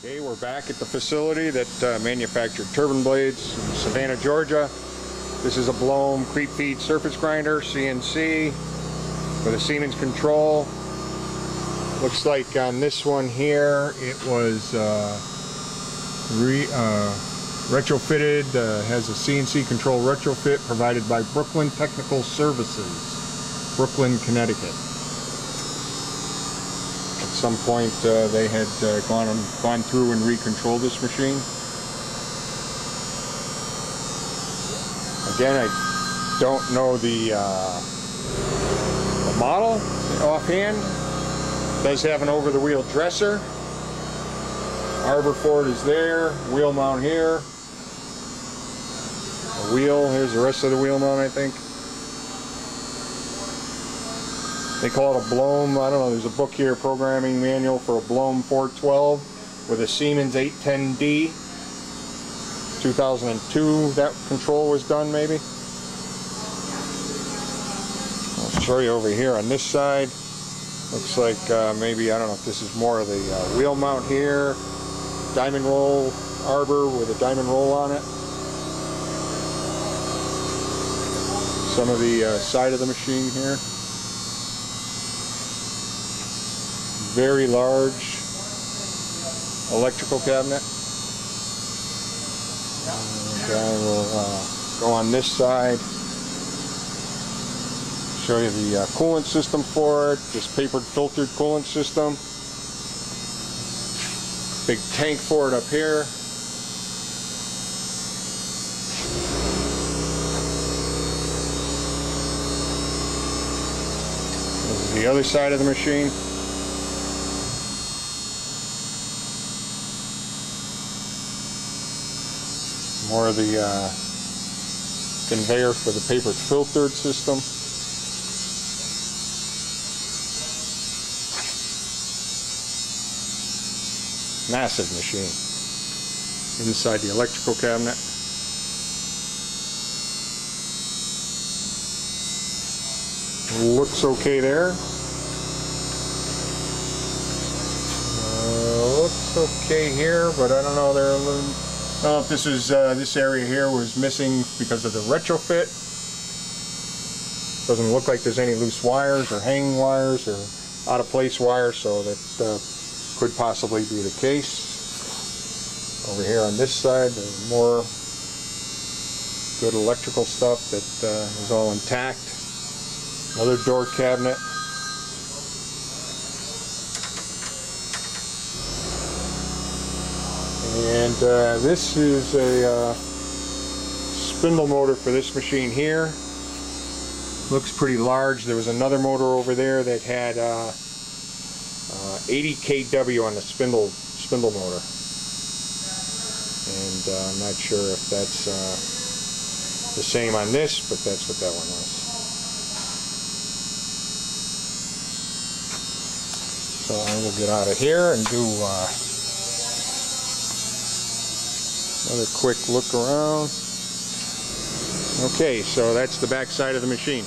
Okay, we're back at the facility that manufactured turbine blades in Savannah, Georgia. This is a Blohm Creepfeed surface grinder, CNC, with a Siemens control. Looks like on this one here, it was retrofitted, has a CNC control retrofit provided by Brooklyn Technical Services, Brooklyn, Connecticut. At some point they had gone through and recontrolled this machine. Again, I don't know the model offhand. It does have an over-the-wheel dresser. Arbor Ford is there. Wheel mount here. A wheel. Here's the rest of the wheel mount, I think. They call it a Blohm, I don't know, there's a book here, programming manual for a Blohm 412 with a Siemens 810D. 2002 that control was done, maybe. I'll show you over here on this side. Looks like maybe, I don't know if this is more of the wheel mount here. Diamond roll arbor with a diamond roll on it. Some of the side of the machine here. Very large electrical cabinet. And I will go on this side, show you the coolant system for it, this papered filtered coolant system. Big tank for it up here. This is the other side of the machine. More of the conveyor for the paper filtered system. Massive machine. Inside the electrical cabinet. Looks okay there. Looks okay here, but I don't know. They're a little. I don't know if this was this area here was missing because of the retrofit. Doesn't look like there's any loose wires or hanging wires or out of place wires, so that could possibly be the case. Over here on this side, there's more good electrical stuff that is all intact. Another door cabinet. And this is a spindle motor for this machine here. Looks pretty large. There was another motor over there that had 80 kW on the spindle motor. And I'm not sure if that's the same on this, but that's what that one was. So I will get out of here and do another quick look around. Okay, so that's the back side of the machine.